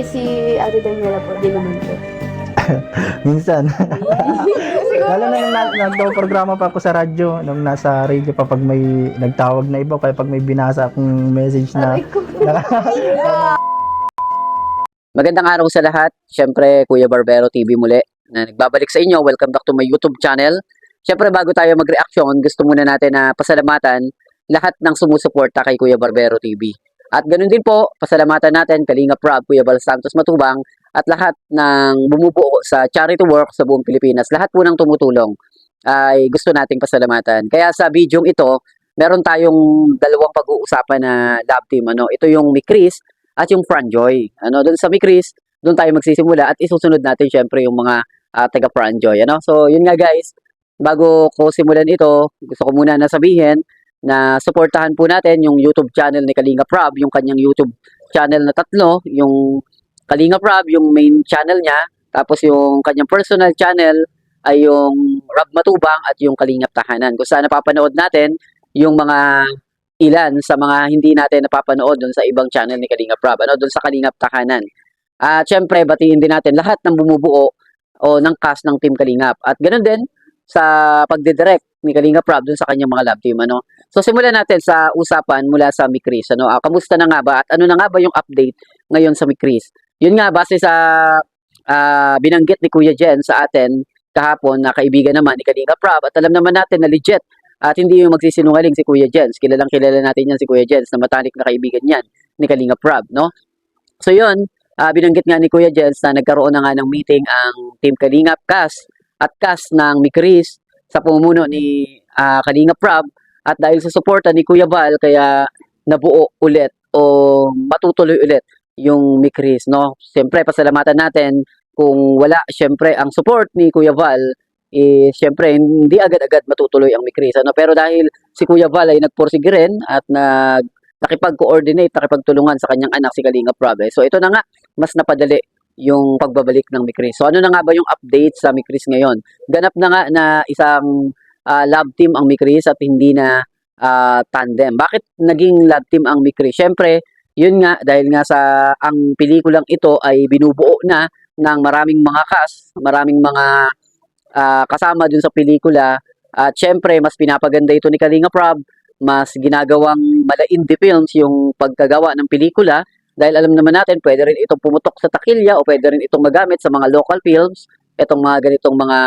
si Ate Daniela po, di naman po. Minsan. Lalo na nung nagdo-programa pa ako sa radyo, nung nasa radio pa pag may nagtawag na iba, kaya pag may binasa akong message na Aray ko. Magandang araw sa lahat. Siyempre, Kuya Barbero TV muli na nagbabalik sa inyo. Welcome back to my YouTube channel. Siyempre, bago tayo mag-reaction, gusto muna natin na pasalamatan lahat ng sumusuporta kay Kuya Barbero TV. At ganun din po, pasalamatan natin Kalinga Prab, Kuya Bal Santos Matubang, at lahat ng bumubuo sa charity work sa buong Pilipinas. Lahat po ng tumutulong ay gusto nating pasalamatan. Kaya sa video ito, meron tayong dalawang pag-uusapan na love team. Ito yung Mi Chris at yung Franjoy. Doon sa Mi Chris, doon tayo magsisimula at isusunod natin syempre yung mga taga Franjoy. So, yun nga guys, bago ko simulan ito, gusto ko muna nasabihin na suportahan po natin yung YouTube channel ni Kalinga Prab, yung kanyang YouTube channel na tatlo, yung Kalinga Prab, yung main channel niya, tapos yung kanyang personal channel ay yung Rab Matubang at yung Kalingap Tahanan. Kung saan napapanood natin yung mga ilan sa mga hindi natin napapanood doon sa ibang channel ni Kalinga Prab, doon sa Kalingap Tahanan. At syempre, batiin din natin lahat ng bumubuo o ng cast ng Team Kalingap. At ganoon din sa pagdidirect ni Kalinga Prab doon sa kanyang mga love team. So simulan natin sa usapan mula sa Mi Chris. Kamusta na nga ba at ano na nga ba yung update ngayon sa Mi Chris? Yun nga, base sa binanggit ni Kuya Jen sa atin kahapon na kaibigan naman ni Kalinga Prab at alam naman natin na legit at hindi yung magsisinungaling si Kuya Jens. Kilalang kilala natin yan si Kuya Jens na matalik na kaibigan yan ni Kalinga Prab, no? So yun, binanggit nga ni Kuya Jens na nagkaroon na nga ng meeting ang Team Kalingap cast at cast ng Mi Chris sa pamumuno ni Kalinga Prab at dahil sa suporta ni Kuya Val kaya nabuo ulit o matutuloy ulit yung Mi Chris, no? Siyempre, pasalamatan natin kung wala, siyempre, ang support ni Kuya Val, siyempre, hindi agad-agad matutuloy ang Mi Chris, Pero dahil si Kuya Val ay nagpursige rin at nakipag-coordinate, nakipagtulungan sa kanyang anak si Kalinga Prab. So, ito na nga, mas napadali yung pagbabalik ng Mi Chris. So, ano na nga ba yung update sa Mi Chris ngayon? Ganap na nga na isang love team ang Mi Chris at hindi na tandem. Bakit naging love team ang Mi Chris? Siyempre, yun nga, dahil nga sa ang pelikulang ito ay binubuo na ng maraming mga cast, maraming mga kasama dun sa pelikula. At syempre, mas pinapaganda ito ni Kalinga Prab, mas ginagawang mala-indie films yung pagkagawa ng pelikula. Dahil alam naman natin, pwede rin itong pumutok sa takilya o pwede rin itong magamit sa mga local films, itong mga ganitong mga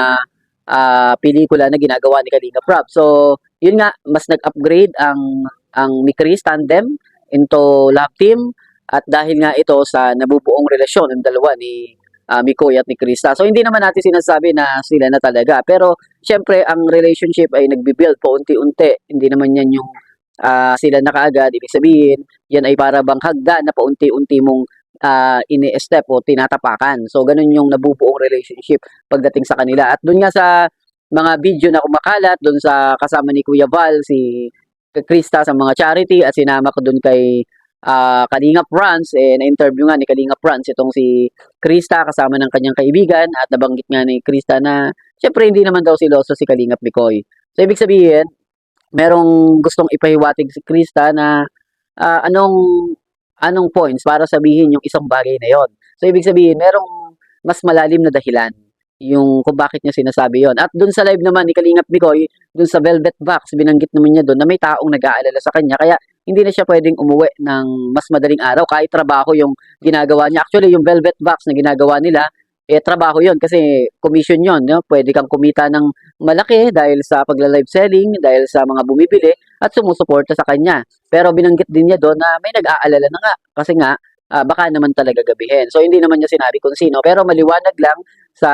pelikula na ginagawa ni Kalinga Prab. So, yun nga, mas nag-upgrade ang Mi Chris tandem into love team at dahil nga ito sa nabubuong relasyon ng dalawa ni Mikoy at ni Krista. So hindi naman natin sinasabi na sila na talaga pero syempre ang relationship ay nagbi-build paunti-unti. Hindi naman yan yung sila na kaagad. Ibig sabihin, yan ay para bang hagdan na paunti-unti mong ini-step o tinatapakan. So ganun yung nabubuong relationship pagdating sa kanila. At dun nga sa mga video na kumakalat, dun sa kasama ni Kuya Val, si Krista sa mga charity at sinama ko dun kay Kalinga Franz, na-interview nga ni Kalinga Franz itong si Krista kasama ng kanyang kaibigan at nabanggit nga ni Krista na syempre hindi naman daw siloso si Kalingap Mikoy. So ibig sabihin, merong gustong ipahiwatig si Krista na anong points para sabihin yung isang bagay na yon. So ibig sabihin, merong mas malalim na dahilan yung kung bakit niya sinasabi yon. At dun sa live naman ni Kalingap Mikoy, dun sa Velvet Box, binanggit naman niya dun na may taong nag-aalala sa kanya. Kaya hindi na siya pwedeng umuwi ng mas madaling araw kahit trabaho yung ginagawa niya. Actually, yung Velvet Box na ginagawa nila, trabaho yon kasi commission yon. No? Pwede kang kumita ng malaki dahil sa pagla-live selling, dahil sa mga bumibili at sumusuporta sa kanya. Pero binanggit din niya doon na may nag-aalala na nga kasi nga baka naman talaga gabihin. So, hindi naman niya sinabi kung sino. Pero maliwanag lang sa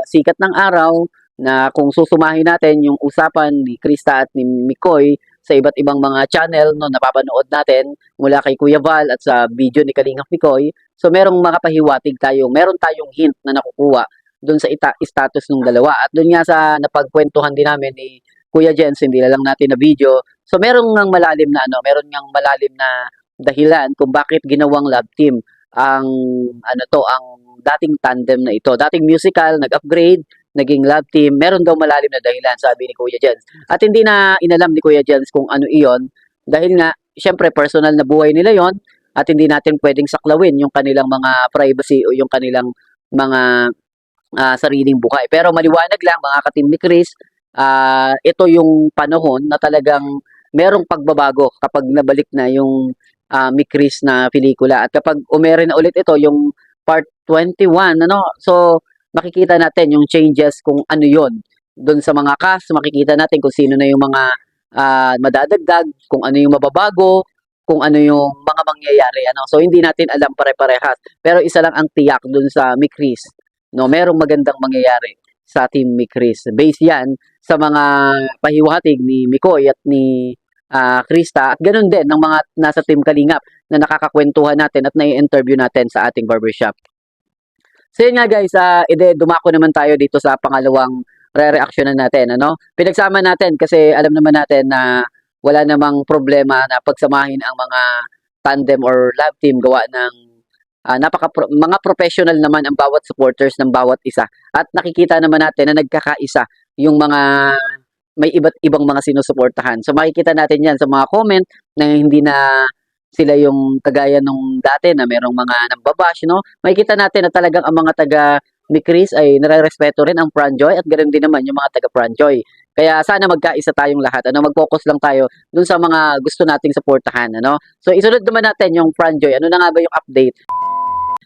sikat ng araw na kung susumahin natin yung usapan ni Krista at ni Mikoy sa iba't ibang mga channel no, napapanood natin mula kay Kuya Val at sa video ni Kalingap Mikoy. So, merong makapahiwatig tayo. Meron tayong hint na nakukuha doon sa status ng dalawa. At doon nga sa napagkwentuhan din namin ni Kuya Jens, hindi na lang natin na video. So, merong ngang malalim na meron ngang malalim na dahilan kung bakit ginawang love team ang ang dating tandem na ito. Dating musical, nag-upgrade, naging love team. Meron daw malalim na dahilan, sabi ni Kuya Jens. At hindi na inalam ni Kuya Jens kung ano iyon dahil nga syempre personal na buhay nila yon. at hindi natin pwedeng saklawin yung kanilang mga privacy o yung kanilang mga sariling buhay. Pero maliwanag lang mga ka-team ni Chris, ito yung panahon na talagang merong pagbabago kapag nabalik na yung Mi Chris na pelikula. At kapag umere na ulit ito, yung part 21, so makikita natin yung changes kung ano yon. Doon sa mga cast, makikita natin kung sino na yung mga madadagdag, kung ano yung mababago, kung ano yung mga mangyayari. So hindi natin alam pare-parehas. Pero isa lang ang tiyak doon sa Mi Chris, merong magandang mangyayari sa Team Mi Chris. Base yan sa mga pahiwatig ni Mikoy at ni Krista at ganun din ng mga nasa Team Kalingap na nakakakwentuhan natin at nai-interview natin sa ating barbershop. So yun nga guys, dumako naman tayo dito sa pangalawang re-reactionan natin. Pinagsama natin kasi alam naman natin na wala namang problema na pagsamahin ang mga tandem or lab team gawa ng mga professional naman ang bawat supporters ng bawat isa. At nakikita naman natin na nagkakaisa yung mga may iba't ibang mga sinusuportahan. So makikita natin yan sa mga comment na hindi na sila yung kagaya nung dati na merong mga nambabash, Makikita natin na talagang ang mga taga ni Chris ay nare-respeto rin ang Franjoy at ganoon din naman yung mga taga Franjoy. Kaya sana magkaisa tayong lahat. Mag-focus lang tayo dun sa mga gusto nating suportahan, So isunod naman natin yung Franjoy. Ano na nga ba yung update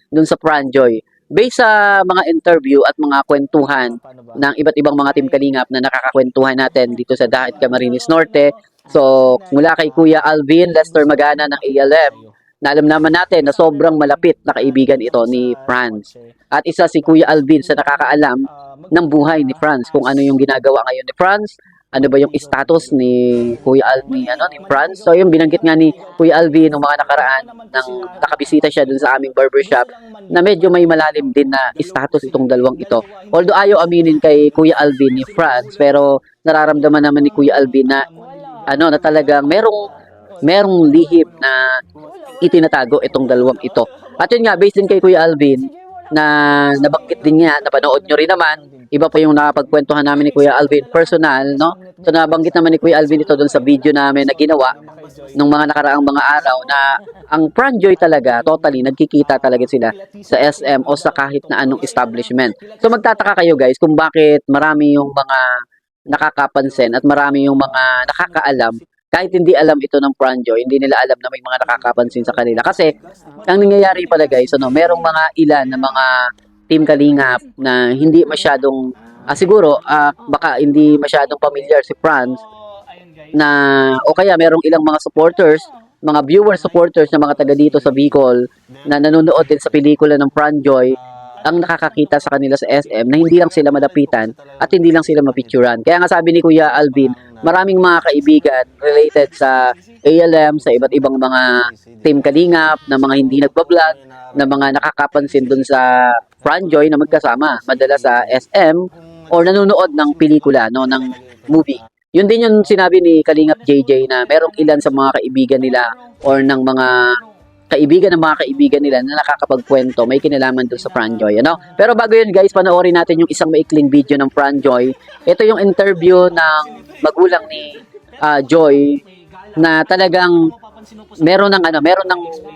dun sa Franjoy? Based sa mga interview at mga kwentuhan ng iba't ibang mga Team Kalingap na nakakakwentuhan natin dito sa Dahit Camarines Norte. So, mula kay Kuya Alvin Lester Magana ng ALM, na alam naman natin na sobrang malapit na kaibigan ito ni Franz. At isa si Kuya Alvin sa nakakaalam ng buhay ni Franz, kung ano yung ginagawa ngayon ni Franz, ano ba yung status ni Kuya Alvin, ni Franz. So yung binanggit nga ni Kuya Alvin noong mga nakaraan nang nakabisita siya dun sa aming barbershop na medyo may malalim din na status itong dalawang ito. Although ayaw aminin kay Kuya Alvin ni Franz, pero nararamdaman naman ni Kuya Alvin na na talagang merong lihim na itinatago itong dalawang ito. At yun nga, based din kay Kuya Alvin, na nabanggit din niya, napanood nyo rin naman, iba pa yung nakapagkwentuhan namin ni Kuya Alvin personal, So nabanggit naman ni Kuya Alvin ito doon sa video namin na ginawa nung mga nakaraang mga araw na ang Franjoy talaga, totally, nagkikita talaga sila sa SM o sa kahit na anong establishment. So magtataka kayo guys kung bakit marami yung mga nakakapansin at marami yung mga nakakaalam. Kahit hindi alam ito ng Franjoy, hindi nila alam na may mga nakakapansin sa kanila. Kasi, ang nangyayari pala guys, merong mga ilan na mga Team Kalingap na hindi masyadong, siguro, baka hindi masyadong familiar si Franz, o kaya merong ilang mga supporters, mga viewer supporters na mga taga dito sa Bicol, na nanonood din sa pelikula ng Franjoy, ang nakakakita sa kanila sa SM na hindi lang sila malapitan at hindi lang sila mapicturan. Kaya nga sabi ni Kuya Alvin, maraming mga kaibigan related sa ALM, sa iba't ibang mga Team Kalingap, na mga hindi nagbablog, na mga nakakapansin dun sa Franjoy na magkasama, madalas sa SM or nanonood ng pelikula, ng movie. Yun din yung sinabi ni Kalingap JJ na merong ilan sa mga kaibigan nila or ng mga kaibigan ng mga kaibigan nila na nakakapagkwento, may kinalaman doon sa Franjoy, Pero bago yun guys, panoorin natin yung isang maikling video ng Franjoy. Ito yung interview ng magulang ni Joy na talagang meron ng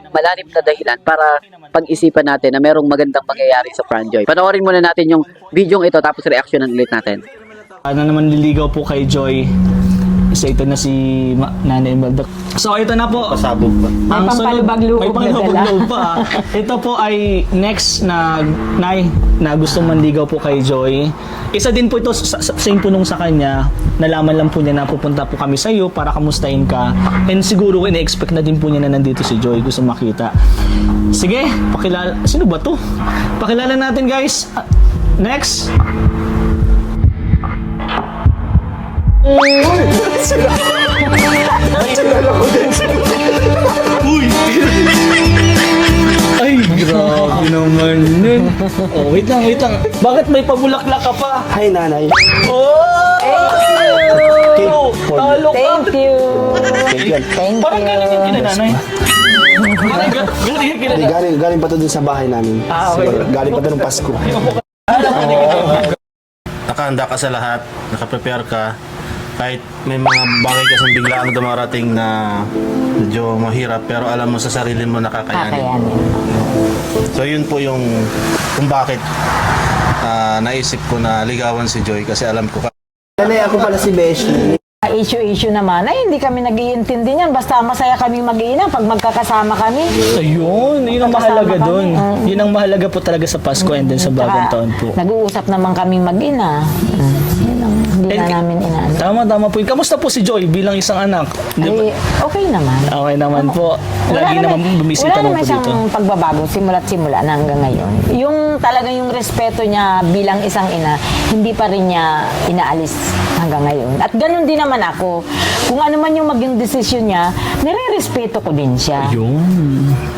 malalim na dahilan para pag-isipan natin na merong magandang mangyayari sa Franjoy. Panoorin muna natin yung video ito tapos reactionan ulit natin. Naman liligaw po kay Joy. So ito na si Nanay Imelda. So ito na po. Pasabog pa. Ang pampalubag-loob may pampalubag-loob pa. Ito po ay next na Nay na gustong manligaw po kay Joy. Isa din po ito same po nung sa kanya. Nalaman lang po niya na pupunta po kami sa iyo para kamustahin ka. And siguro ina-expect na din po niya na nandito si Joy. Gusto makita. Sige, pakilala. Sino ba to? Pakilala natin guys. Next. Uy! Ay, grabe naman nun. Oh, wait lang. Bakit may pabulaklak ka pa? Hi, nanay. Oh! Talo ka! Thank you. Parang galing yung kinananay. Galing yung kinananay. Galing pa to dun sa bahay namin. Okay. Galing pa to ng Pasko. Nakahanda ka sa lahat, nakaprepare ka. Kahit may mga bagay kasing biglaan dumarating na Medyo mahirap pero alam mo sa sarili mo nakakayanin. Kakayanin. So yun po yung kung bakit naisip ko na ligawan si Joy kasi alam ko Nanay, ako pala si Beshi. Issue naman ay hindi kami nag-iintindi niyan basta masaya kami mag-iina pag magkakasama kami. Ayun, yun ang Magkasama mahalaga kami. doon. Yun ang mahalaga po talaga sa Pasko and then sa bagong taon po. Nag-uusap naman kami mag-ina. Yun ang hindi na namin inaan. Tama po. Kamusta po si Joy bilang isang anak? Di ba? Ay, okay naman. Okay naman po. Lagi naman bumisita wala naman po siyang dito. pagbabago simula't simula na hanggang ngayon. Yung talaga yung respeto niya bilang isang ina, hindi pa rin niya inaalis hanggang ngayon. At ganun din naman ako. Kung ano man yung maging desisyon niya, nire-respeto ko din siya. Yun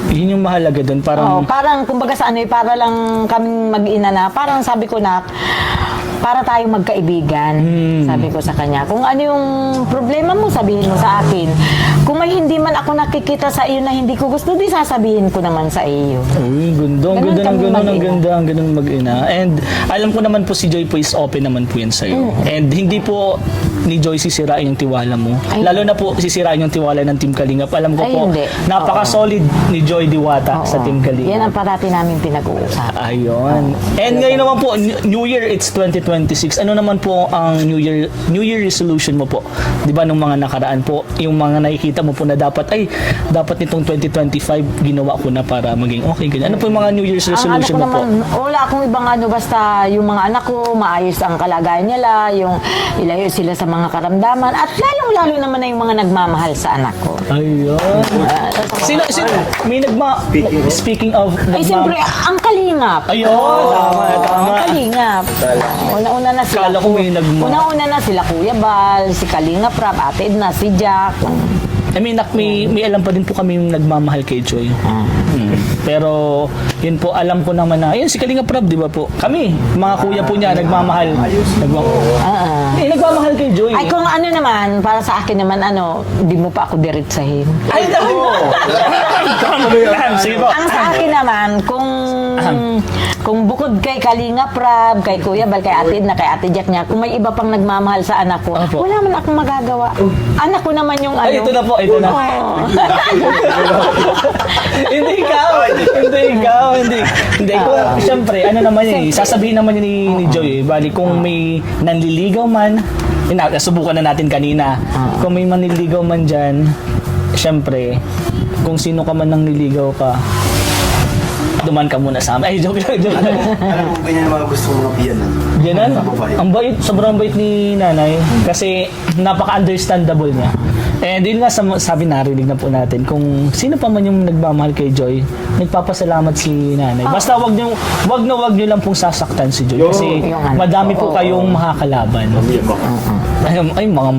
yung mahalaga doon. Parang, Parang kumbaga sa ano, para lang kaming mag-ina na, parang sabi ko na, para tayong magkaibigan. Sabi ko sa kanya, kung ano yung problema mo, sabihin mo sa akin. Kung may hindi man ako nakikita sa iyo na hindi ko gusto, di sasabihin ko naman sa iyo. uy, ganda. Ang Ganun ganda ng kami ganun. Ang mag-ina. ganda. Ang ganda mag-ina. And alam ko naman po si Joy po is open naman po yan sa'yo. And hindi po ni Joy sisirain yung tiwala mo. Ay. Lalo na po sisirain yung tiwala ng Team Kalingap. Alam ko Ay, po, hindi. napaka-solid ni Joy Diwata sa Team Kalingap. Yan ang parati namin pinag-uusapan. Ayun. And ngayon naman po, New Year, it's 2026. Ano naman po ang New Year resolution mo po? 'Di ba nung mga nakaraan po, yung mga nakikita mo po na dapat nitong 2025 ginawa ko na para maging okay ganyan. Ano po yung mga New Year's resolution mo po? Wala akong ibang ano, basta yung mga anak ko, maayos ang kalagayan nila, yung ilayo sila sa mga karamdaman, at lalong-lalo naman na yung mga nagmamahal sa anak ko. Ayun. Sino may speaking of Ay, siyempre, ang kalingap. Ayun, tama. Ang kalingap. Una-una na sila. Kala ko may Una-una na sila Kuya Bal, si Kalingap Rap, Ate Edna, si Jack. I mean, may alam pa din po kami yung nagmamahal kay Joy. Pero, yun po, alam ko naman na, yun, si Kalinga Prab, di ba po? Kami, mga kuya po niya, nagmamahal. Nagmamahal kay Joy. Ay, kung ano naman, para sa akin naman, di mo pa ako diretsahin. Ay, sige po. Ang sa akin naman, kung bukod kay Kalinga Prab, kay Kuya Bal, kay Ate Edna, kay Ate Jack niya, kung may iba pang nagmamahal sa anak ko, Opo. wala man akong magagawa. Anak ko naman yung ano. Ay, ito na po, ito na. Oo. Hindi ikaw. Hindi. Siyempre, ano naman yun, sasabihin naman yun ni Joy, bali kung may nanliligaw man, subukan na natin kanina, kung may manliligaw man dyan, siyempre, kung sino ka man nang niligaw ka, duman ka muna sa amin. Ay, joke. alam mo ganyan mga gusto mong mabiyanan. Ganon. Ang bait, sobrang bait ni nanay. Kasi napaka-understandable niya. And yun nga sabi narinig na po natin, kung sino pa man yung nagmamahal kay Joy, nagpapasalamat si nanay. Basta wag niyo lang pong sasaktan si Joy. Kasi madami po kayong makakalaban. Ay, mga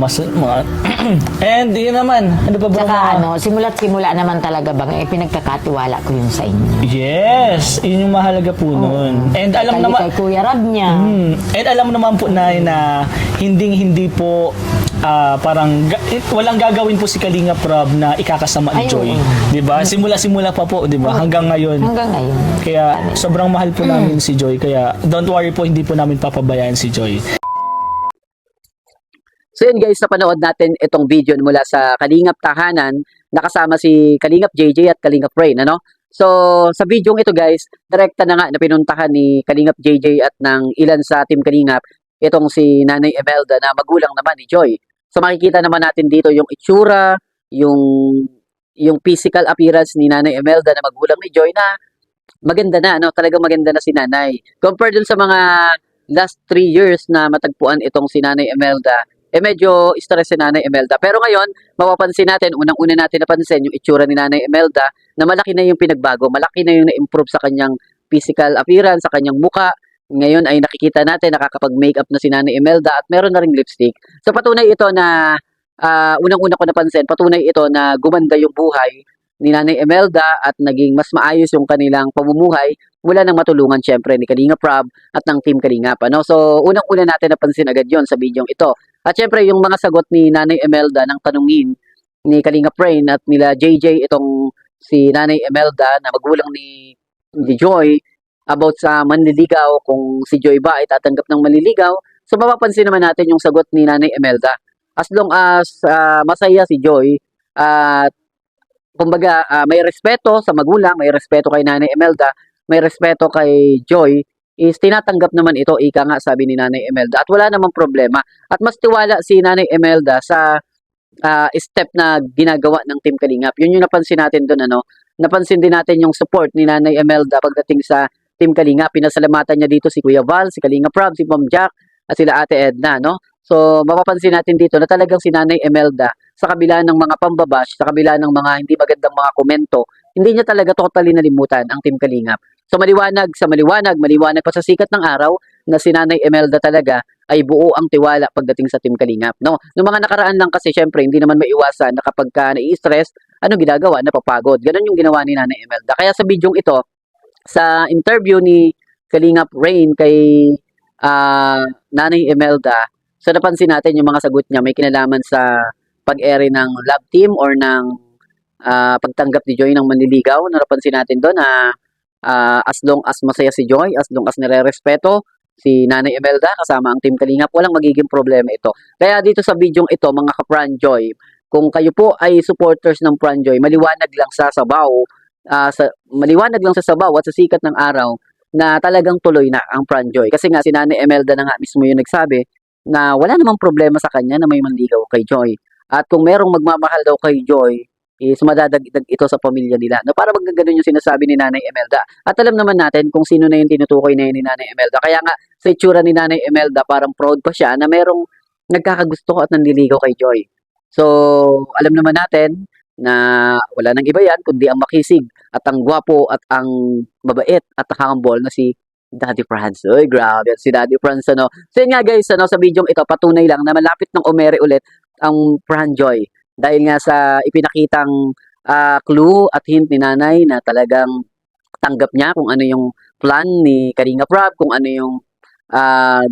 And yun naman, ano pa ba? Saka simula't simula naman talaga bang, pinagkakatiwala ko yun sa inyo. Yes, yun yung mahalaga po nun. And alam naman, Kay Kuya Rab niya. and alam naman po na hindi po parang walang gagawin po si Kalinga Prab na ikakasama ni Ay, Joy. oo. 'Di ba? Simula pa po, 'di ba? Hanggang ngayon. Hanggang ngayon. Kaya sobrang mahal po namin si Joy. Kaya don't worry po, hindi po namin papabayaan si Joy. So yun guys, napanood natin itong video mula sa Kalingap Tahanan, nakasama si Kalingap JJ at Kalingap Rain, ano? So sa video ito guys, direkta na nga na pinuntahan ni Kalingap JJ at ng ilan sa Team Kalingap itong si Nanay Imelda na magulang naman ni Joy. So makikita naman natin dito yung itsura, yung physical appearance ni Nanay Imelda na magulang ni Joy na maganda na, ano? Talagang maganda na si Nanay. Compared dun sa mga last 3 years na matagpuan itong si Nanay Imelda, medyo stress si Nanay Imelda. Pero ngayon, mapapansin natin, unang-una natin napansin yung itsura ni Nanay Imelda na malaki na yung pinagbago, malaki na yung na-improve sa kanyang physical appearance, sa kanyang muka. Ngayon ay nakikita natin, nakakapag-makeup na si Nanay Imelda at meron na ring lipstick. So patunay ito na, unang-una ko napansin, patunay ito na gumanda yung buhay ni Nanay Imelda at naging mas maayos yung kanilang pamumuhay mula nang matulungan syempre ni Kalinga Prab at ng Team Kalingap. Ano? So unang-una natin napansin agad yon sa video ito. At syempre, yung mga sagot ni Nanay Imelda ng tanungin ni Kalinga Rain at nila JJ, itong si Nanay Imelda na magulang ni Joy about sa manliligaw, kung si Joy ba ay tatanggap ng manliligaw. So mapapansin naman natin yung sagot ni Nanay Imelda. As long as masaya si Joy at kumbaga, may respeto sa magulang, may respeto kay Nanay Imelda, may respeto kay Joy, is tinatanggap naman ito, ika nga sabi ni Nanay Imelda, at wala namang problema. At mas tiwala si Nanay Imelda sa step na ginagawa ng Team Kalingap. Yun yung napansin natin doon, ano. Napansin din natin yung support ni Nanay Imelda pagdating sa Team Kalingap. Pinasalamatan niya dito si Kuya Val, si Kalingap Rob, si Ma'am Jack, at sila Ate Edna, no. So, mapapansin natin dito na talagang si Nanay Imelda, sa kabila ng mga pambabash, sa kabila ng mga hindi magandang mga komento, hindi niya talaga totally nalimutan ang Team Kalingap. So, maliwanag pa sa sikat ng araw na si Nanay Imelda talaga ay buo ang tiwala pagdating sa Team Kalingap, no? Noong mga nakaraan lang kasi, syempre, hindi naman maiwasan na kapag ka nai-stress, ano ginagawa? Napapagod. Ganon yung ginawa ni Nanay Imelda. Kaya sa bidyong ito, sa interview ni Kalingap Rain kay Nanay Imelda, so napansin natin yung mga sagot niya may kinalaman sa pag-ere ng love team or ng pagtanggap ni Joy ng manliligaw. Napansin natin doon na as long as masaya si Joy, as long as nire-respeto si Nanay Imelda kasama ang Team Kalingap, walang magiging problema ito. Kaya dito sa bidyong ito, mga ka-Pran Joy, kung kayo po ay supporters ng Pran Joy, maliwanag lang sa sabaw, maliwanag lang sa sabaw at sa sikat ng araw na talagang tuloy na ang Pran Joy. Kasi nga si Nanay Imelda na nga mismo yung nagsabi na wala namang problema sa kanya na may manligaw kay Joy. At kung merong magmamahal daw kay Joy, is madadagdag ito sa pamilya nila. No, para magkaganon yung sinasabi ni Nanay Imelda. At alam naman natin kung sino na yung tinutukoy na yun ni Nanay Imelda. Kaya nga, sa itsura ni Nanay Imelda, parang proud pa siya na merong nagkakagusto at nanliligaw kay Joy. So, alam naman natin na wala nang iba yan, kundi ang makisig at ang gwapo at ang mabait at humble na si Daddy Franz. Uy, grabe si Daddy Franz, ano. So, yun nga guys, ano, sa video ito, patunay lang na malapit ng umere ulit ang Pran Joy. Dahil nga sa ipinakitang clue at hint ni Nanay na talagang tanggap niya kung ano yung plan ni Kalingap Rob, kung ano yung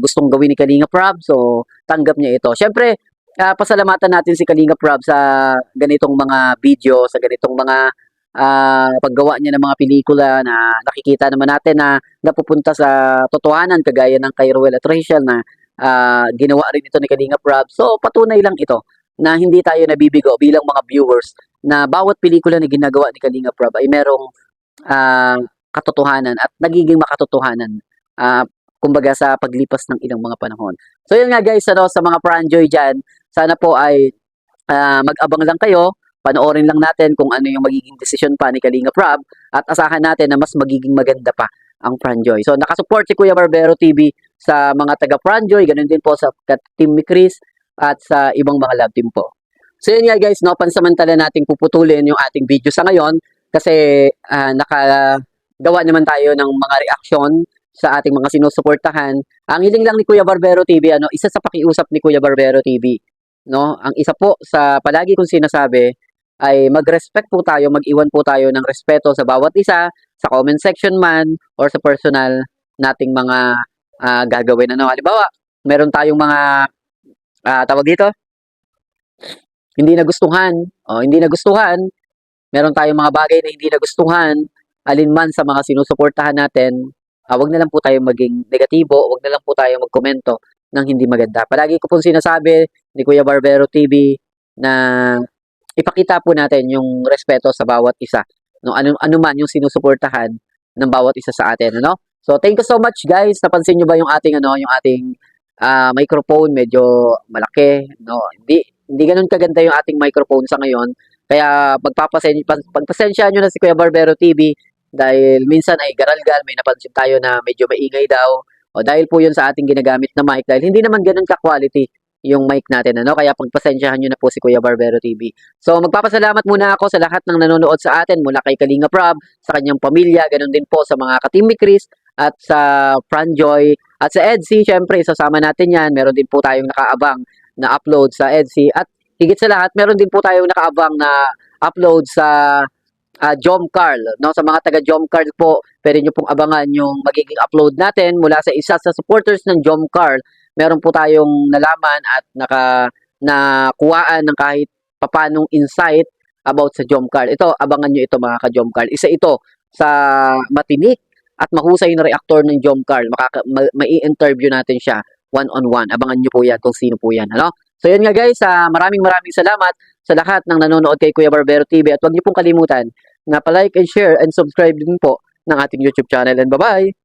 gustong gawin ni Kalingap Rob. So, tanggap niya ito. Siyempre, pasalamatan natin si Kalingap Rob sa ganitong mga video, sa ganitong mga paggawa niya ng mga pelikula na nakikita naman natin na napupunta sa totohanan, kagaya ng kay Ruel at Rachel na ginawa rin ito ni Kalingap Rob. So, patunay lang ito na hindi tayo nabibigo bilang mga viewers na bawat pelikula na ginagawa ni Kalingap Rob ay merong katotohanan at nagiging makatotohanan kumbaga sa paglipas ng ilang mga panahon. So yun nga guys, ano, sa mga Pran Joy dyan, sana po ay mag-abang lang kayo, panoorin lang natin kung ano yung magiging desisyon pa ni Kalingap Rob at asahan natin na mas magiging maganda pa ang Pran Joy. So nakasupport si Kuya Barbero TV sa mga taga Pran Joy, ganun din po sa Team ni Chris at sa ibang mga love team po. So yun nga guys, no, pansamantala nating puputulin yung ating video sa ngayon kasi nakagawa naman tayo ng mga reaksyon sa ating mga sinusuportahan. Ang hiling lang ni Kuya Barbero TV, ano, isa sa pakiusap ni Kuya Barbero TV, no, ang isa po sa palagi kong sinasabi ay mag-respect po tayo, mag-iwan po tayo ng respeto sa bawat isa, sa comment section man or sa personal nating mga gagawin. Ano, halimbawa, meron tayong mga tawag dito, hindi nagustuhan, meron tayong mga bagay na hindi nagustuhan, alinman sa mga sinusuportahan natin, wag na lang po tayo maging negatibo, wag na lang po tayo magkomento ng hindi maganda. Palagi ko pong sinasabi ni Kuya Barbero TV na ipakita po natin yung respeto sa bawat isa, no, ano man yung sinusuportahan ng bawat isa sa atin, ano? So thank you so much guys. Napansin niyo ba yung ating microphone medyo malaki, no? Hindi ganoon kaganda yung ating microphone sa ngayon. Kaya pagpasensya nyo na si Kuya Barbero TV dahil minsan ay garalgal, may napansin tayo na medyo maingay daw. O dahil po yun sa ating ginagamit na mic dahil hindi naman ganoon ka-quality yung mic natin, ano? Kaya pagpasensyahan nyo na po si Kuya Barbero TV. So magpapasalamat muna ako sa lahat ng nanonood sa atin mula kay Kalingap Rob, sa kanyang pamilya, ganoon din po sa mga ka-Team ni Chris at sa Pran Joy at sa EDC, syempre isasama natin yan. Meron din po tayong nakaabang na upload sa EDC at higit sa lahat, meron din po tayong nakaabang na upload sa Jom Carl, no? Sa mga taga Jom Carl po, pwede nyo pong abangan yung magiging upload natin mula sa isa sa supporters ng Jom Carl. Meron po tayong nalaman at nakuhaan ng kahit papanong insight about sa Jom Carl. Ito, abangan nyo ito mga ka-Jom Carl. Isa ito sa matinik at mahusay na reaktor ng Jom Carl. Mai-interview natin siya one-on-one. Abangan nyo po yan kung sino po yan. Ano? So yun nga guys, maraming salamat sa lahat ng nanonood kay Kuya Barbero TV at huwag niyo pong kalimutan na pa-like and share and subscribe din po ng ating YouTube channel and bye-bye!